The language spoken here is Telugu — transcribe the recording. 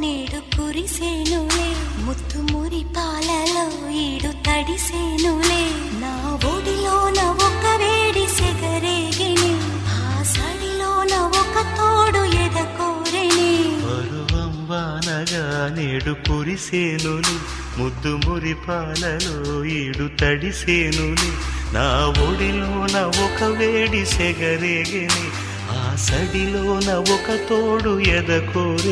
నేడు కురిసేనులే ముత్తు మురి పాలలో ఈడు తడిసేనులే నా ఒడిలోన ఒక వేడి సెగరేగిని ఆ సడిలోన ఒక తోడు ఎదకోరెని పరువంబానగా నేడు కురిసేనులే ముద్దు మురి పాలలో ఈడు తడిసేనులే నా ఒడిలోన ఒక వేడి సెగరేగిని ఆ సడిలోన ఒక తోడు ఎదకోరే